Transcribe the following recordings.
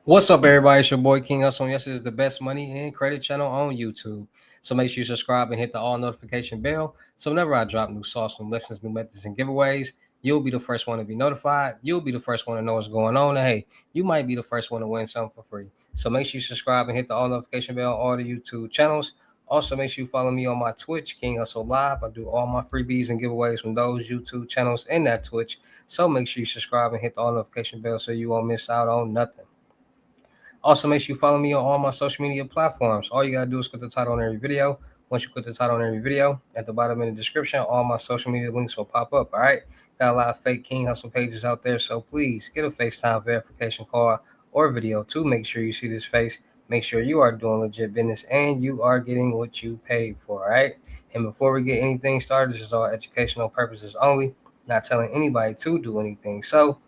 What's up, everybody? It's your boy King Hussle. Yes, is the best money and credit channel on YouTube. So make sure you subscribe and hit the all notification bell. So whenever I drop new sauce, new lessons, new methods, and giveaways, you'll be the first one to be notified. You'll be the first one to know what's going on. And hey, you might be the first one to win something for free. So make sure you subscribe and hit the all notification bell on all the YouTube channels. Also, make sure you follow me on my Twitch, King Hustle Live. I do all my freebies and giveaways from those YouTube channels and that Twitch. So make sure you subscribe and hit the all notification bell so you won't miss out on nothing. Also, make sure you follow me on all my social media platforms. All you gotta do is click the title on every video. Once you click the title on every video, at the bottom in the description, all my social media links will pop up. All right. Got a lot of fake King Hustle pages out there, so please get a FaceTime verification call or video to make sure you see this face. Make sure you are doing legit business and you are getting what you paid for. All right. And before we get anything started, this is all educational purposes only, not telling anybody to do anything. So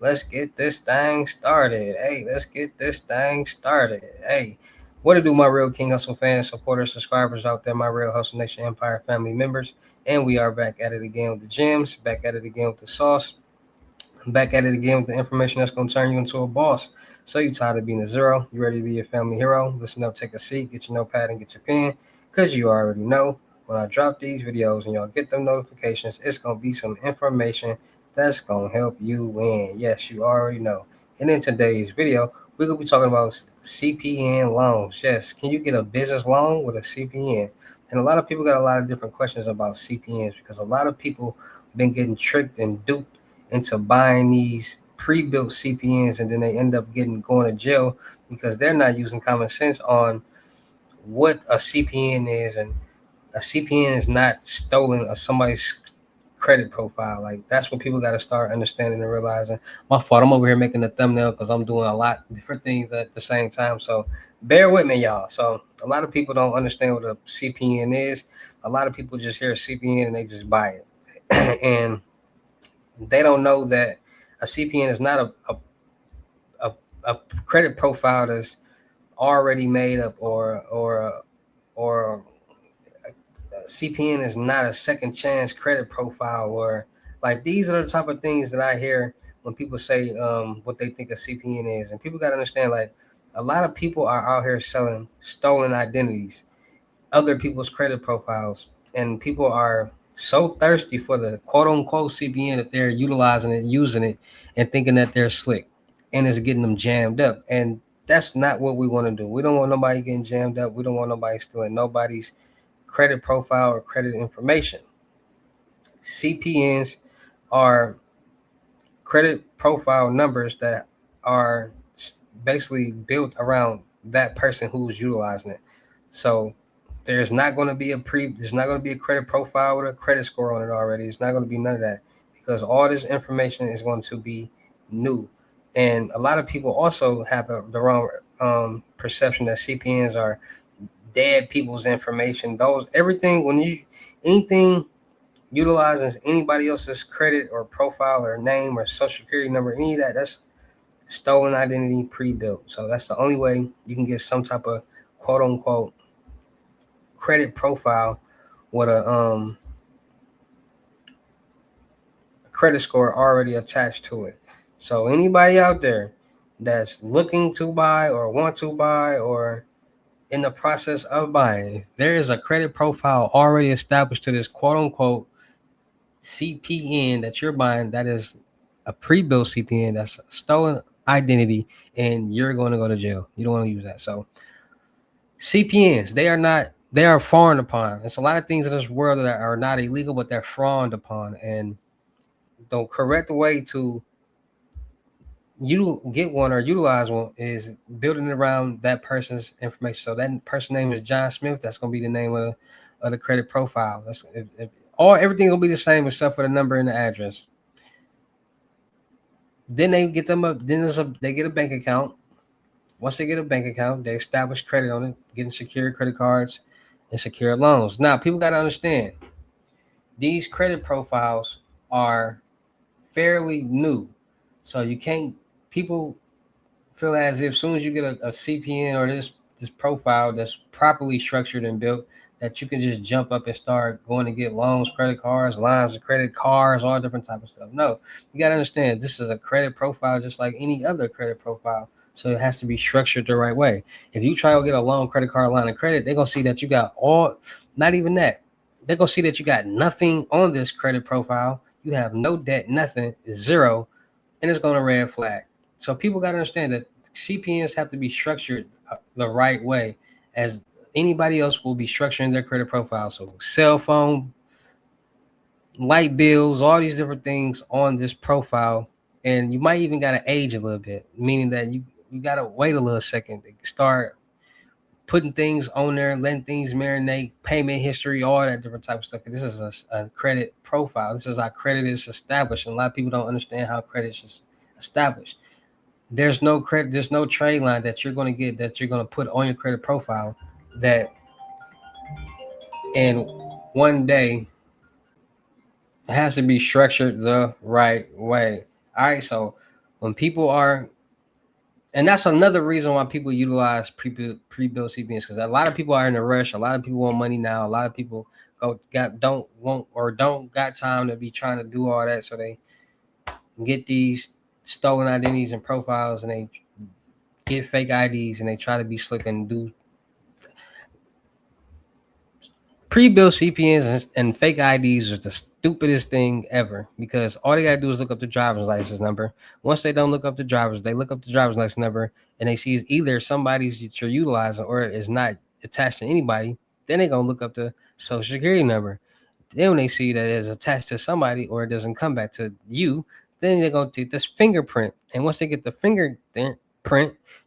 let's get this thing started. Hey, let's get this thing started. Hey, what to do, my real King Hustle fans, supporters, subscribers out there, my real Hustle Nation Empire family members. And we are back at it again with the gems, back at it again with the sauce, back at it again with the information that's going to turn you into a boss. So you tired of being a zero? You ready to be a family hero? Listen up, take a seat, get your notepad and get your pen, because you already know when I drop these videos and y'all get them notifications, it's going to be some information that's going to help you win. Yes, you already know. And in today's video, we're going to be talking about CPN loans. Yes, can you get a business loan with a CPN? And a lot of people got a lot of different questions about CPNs because a lot of people been getting tricked and duped into buying these pre-built CPNs, and then they end up going to jail because they're not using common sense on what a CPN is. And a CPN is not stolen somebody's credit profile. Like, that's what people got to start understanding and realizing. My fault, I'm over here making the thumbnail because I'm doing a lot of different things at the same time, so bear with me, y'all. So a lot of people don't understand what a CPN is. A lot of people just hear a CPN and they just buy it and they don't know that a CPN is not a credit profile that's already made up, or CPN is not a second chance credit profile, or like these are the type of things that I hear when people say what they think a CPN is. And people got to understand, like, a lot of people are out here selling stolen identities, other people's credit profiles, and people are so thirsty for the quote unquote CPN that they're utilizing it, using it, and thinking that they're slick, and it's getting them jammed up. And that's not what we want to do. We don't want nobody getting jammed up. We don't want nobody stealing nobody's credit profile or credit information. CPNs are credit profile numbers that are basically built around that person who's utilizing it. So there's not going to be there's not going to be a credit profile with a credit score on it already. It's not going to be none of that, because all this information is going to be new. And a lot of people also have the wrong perception that CPNs are dead people's information. Everything, when you anything utilizes anybody else's credit or profile or name or social security number, any of that, that's stolen identity pre-built. So that's the only way you can get some type of quote unquote credit profile with a credit score already attached to it. So anybody out there that's looking to buy or want to buy or in the process of buying, if there is a credit profile already established to this quote unquote CPN that you're buying, that is a pre-built CPN, that's a stolen identity, and you're going to go to jail. You don't want to use that. So CPNs, they are frowned upon. There's a lot of things in this world that are not illegal, but they're frowned upon. And the correct way to you get one or utilize one is building around that person's information. So that person's name is John Smith. That's going to be the name of the credit profile. That's everything will be the same except for the number and the address. Then they get them up. Then they get a bank account. Once they get a bank account, they establish credit on it, getting secure credit cards and secure loans. Now, people got to understand, these credit profiles are fairly new. So you can't, people feel as if as soon as you get a CPN or this this profile that's properly structured and built, that you can just jump up and start going to get loans, credit cards, lines of credit, cars, all different type of stuff. No, you got to understand this is a credit profile just like any other credit profile. So it has to be structured the right way. If you try to get a loan, credit card, line of credit, they're gonna see that you got all, not even that. They're gonna see that you got nothing on this credit profile. You have no debt, nothing, zero, and it's gonna red flag. So people got to understand that CPNs have to be structured the right way, as anybody else will be structuring their credit profile. So cell phone, light bills, all these different things on this profile, and you might even got to age a little bit, meaning that you got to wait a little second to start putting things on there, letting things marinate, payment history, all that different type of stuff. This is a credit profile. This is how credit is established, and a lot of people don't understand how credit is established. There's no credit, there's no trade line that you're going to get, that you're going to put on your credit profile, that in one day it has to be structured the right way. All right, so when people are, and that's another reason why people utilize pre-built CPNs, because a lot of people are in a rush. A lot of people want money now. A lot of people don't got time to be trying to do all that, so they get these stolen identities and profiles, and they get fake IDs, and they try to be slick and do pre-built CPNs and fake IDs is the stupidest thing ever, because all they gotta do is look up the driver's license number. Once they don't look up the driver's, they look up the driver's license number, and they see either somebody's that you're utilizing or is not attached to anybody. Then they gonna look up the social security number. Then when they see that it's attached to somebody or it doesn't come back to you, then they're gonna take this fingerprint. And once they get the fingerprint,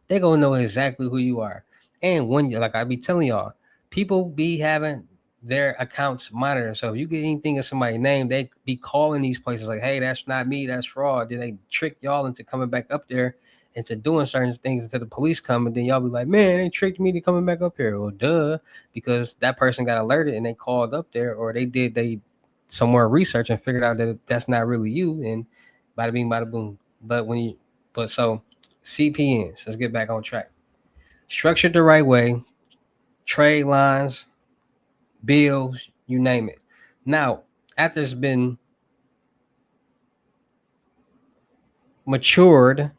they're gonna know exactly who you are. And when you, like I be telling y'all, people be having their accounts monitored. So if you get anything of somebody's name, they be calling these places like, hey, that's not me, that's fraud. Then they trick y'all into coming back up there, into doing certain things until the police come, and then y'all be like, man, they tricked me to coming back up here. Well, duh, because that person got alerted and they called up there, or they some more research and figured out that that's not really you, and bada bing, bada boom. But when you, but so CPNs, let's get back on track. Structured the right way, trade lines, bills, you name it. Now, after it's been matured,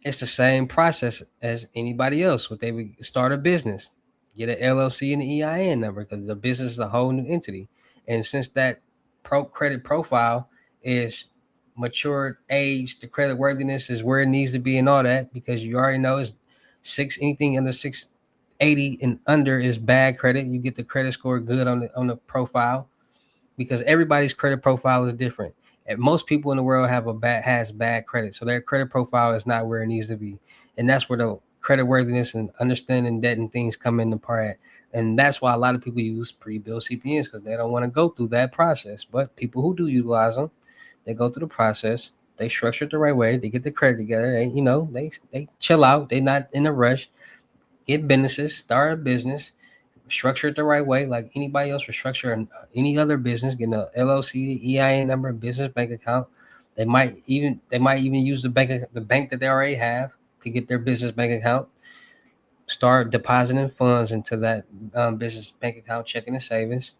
it's the same process as anybody else. What they would start a business, get an LLC and an EIN number, because the business is a whole new entity. And since that credit profile is matured age, the credit worthiness is where it needs to be and all that, because you already know it's anything under 680 and under is bad credit. You get the credit score good on the profile, because everybody's credit profile is different. And most people in the world has bad credit, so their credit profile is not where it needs to be, and that's where the credit worthiness and understanding debt and things come into part. And that's why a lot of people use pre-built CPNs, because they don't want to go through that process. But people who do utilize them, they go through the process. They structure it the right way. They get the credit together. They chill out. They're not in a rush. Get businesses, start a business, structure it the right way, like anybody else would structure any other business, getting a LLC, EIN number, business bank account. They might even use the bank that they already have to get their business bank account. Start depositing funds into that business bank account, checking and savings,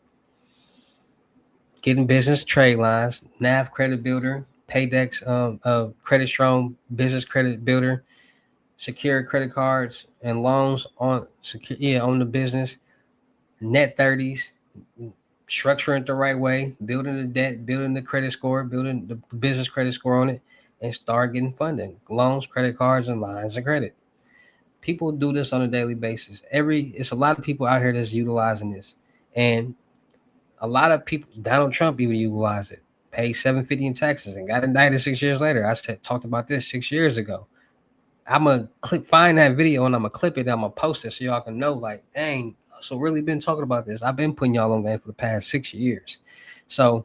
getting business trade lines, NAV credit builder, Paydex, credit strong business credit builder, secure credit cards and loans on the business, net 30s, structuring it the right way, building the debt, building the credit score, building the business credit score on it, and start getting funding, loans, credit cards, and lines of credit. People do this on a daily basis. It's a lot of people out here that's utilizing this, and a lot of people. Donald Trump even utilized it. Paid $750 in taxes and got indicted 6 years later. Talked about this 6 years ago. I'm gonna find that video and I'm gonna clip it and I'm gonna post it so y'all can know, like, dang, so really been talking about this. I've been putting y'all on game for the past 6 years. So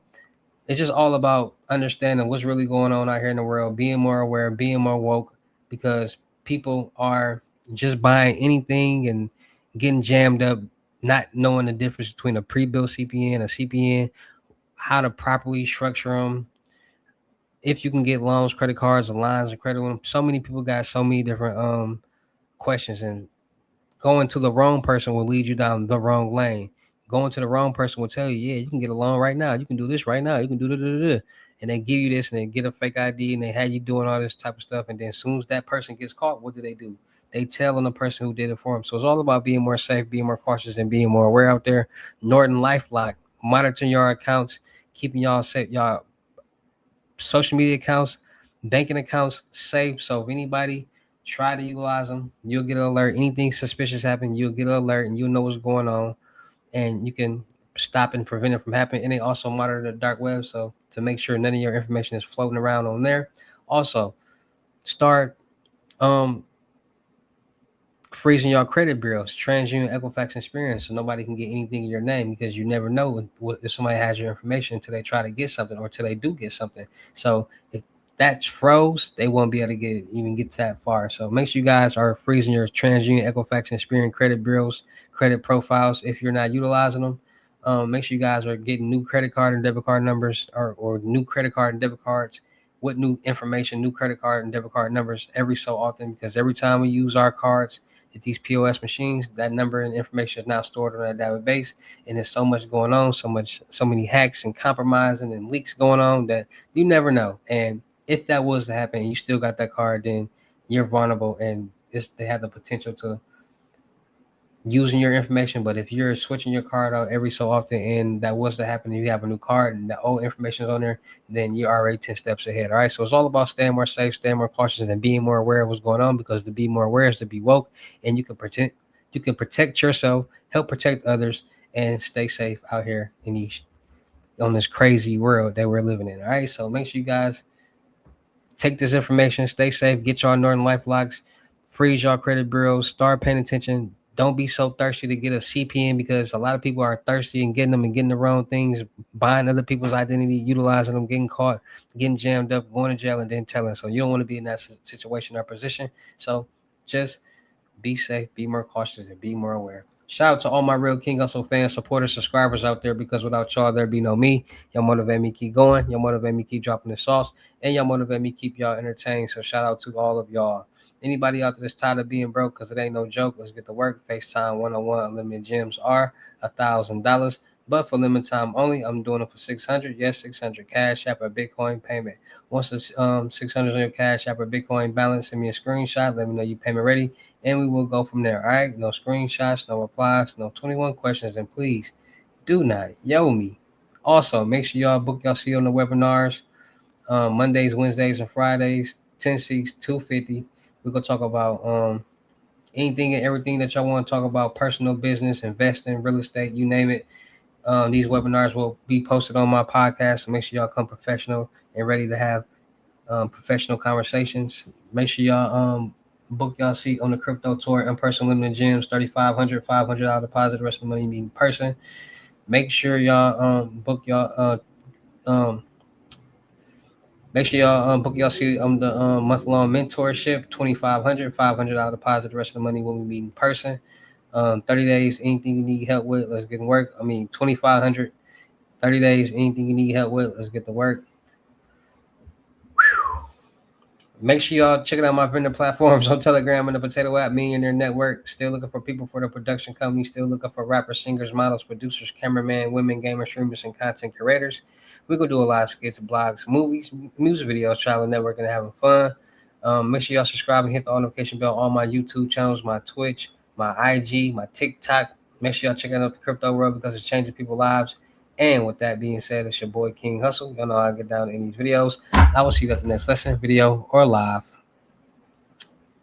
it's just all about understanding what's really going on out here in the world, being more aware, being more woke, because people are just buying anything and getting jammed up, not knowing the difference between a pre-built CPN, a CPN, how to properly structure them, if you can get loans, credit cards, and lines of credit with them. So many people got so many different questions, and Going to the wrong person will lead you down the wrong lane. Going to the wrong person will tell you, yeah, you can get a loan right now. You can do this right now. You can do da. And they give you this and they get a fake ID and they have you doing all this type of stuff. And then as soon as that person gets caught, what do? They tell on the person who did it for them. So it's all about being more safe, being more cautious, and being more aware out there. Norton LifeLock, monitoring your accounts, keeping y'all safe, y'all social media accounts, banking accounts safe. So if anybody try to utilize them, you'll get an alert. Anything suspicious happen, you'll get an alert and you'll know what's going on, and you can stop and prevent it from happening. And they also monitor the dark web, so to make sure none of your information is floating around on there. Also, start um freezing your credit bureaus, TransUnion, Equifax, Experience, so nobody can get anything in your name, because you never know if somebody has your information until they try to get something or until they do get something. So if that's froze, they won't be able to even get that far. So make sure you guys are freezing your TransUnion, Equifax, and Experian credit bureaus, credit profiles if you're not utilizing them. Make sure you guys are getting new credit card and debit card numbers, or new credit card and debit cards with new information, new credit card and debit card numbers every so often, because every time we use our cards at these POS machines, that number and information is now stored on that database. And there's so much going on, so many hacks and compromising and leaks going on that you never know. And if that was to happen and you still got that card, then you're vulnerable, and they have the potential to using your information. But if you're switching your card out every so often and that was to happen and you have a new card and the old information is on there, then you're already 10 steps ahead. All right. So it's all about staying more safe, staying more cautious, and being more aware of what's going on, because to be more aware is to be woke, and you can protect yourself, help protect others, and stay safe out here on this crazy world that we're living in. All right. So make sure you guys take this information, stay safe, get y'all Norton LifeLocks, freeze y'all credit bureaus, start paying attention. Don't be so thirsty to get a CPN, because a lot of people are thirsty and getting them and getting the wrong things, buying other people's identity, utilizing them, getting caught, getting jammed up, going to jail, and then telling. So you don't want to be in that situation or position. So just be safe, be more cautious, and be more aware. Shout out to all my real King Hustle fans, supporters, subscribers out there, because without y'all, there'd be no me. Y'all motivate me keep going. Y'all motivate me keep dropping the sauce. And y'all motivate me keep y'all entertained. So shout out to all of y'all. Anybody out there that's tired of being broke, because it ain't no joke, let's get to work. FaceTime 101 unlimited gems are $1,000. But for limited time only, I'm doing it for 600. Yes, 600 cash app or Bitcoin payment. Once the 600 on your cash app or Bitcoin balance, send me a screenshot. Let me know you payment ready, and we will go from there. All right. No screenshots, no replies, no 21 questions, and please do not yo me. Also, make sure y'all book y'all seat on the webinars Mondays, Wednesdays, and Fridays. 10 seats, 250. We're gonna talk about anything and everything that y'all want to talk about: personal business, investing, real estate, you name it. These webinars will be posted on my podcast, so make sure y'all come professional and ready to have professional conversations. Make sure y'all book y'all seat on the crypto tour in person, limited gems, $3,500 deposit, the rest of the money you need in person. Make sure y'all book y'all make sure y'all book y'all seat on the month long mentorship, $2,500 deposit, the rest of the money when we meet in person. 30 days, anything you need help with, let's get to work. 2,500, 30 days, anything you need help with, let's get to work. Make sure y'all check out my vendor platforms on Telegram and the Potato App Millionaire Network. Still looking for people for the production company. Still looking for rappers, singers, models, producers, cameramen, women, gamers, streamers, and content curators. We're going to do a lot of skits, blogs, movies, music videos, traveling, networking, and having fun. Make sure y'all subscribe and hit the notification bell on my YouTube channels, my Twitch, my IG, my TikTok. Make sure y'all check out the crypto world, because it's changing people's lives. And with that being said, it's your boy King Hustle. Y'all know how I get down in these videos. I will see you at the next lesson, video, or live.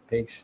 Peace.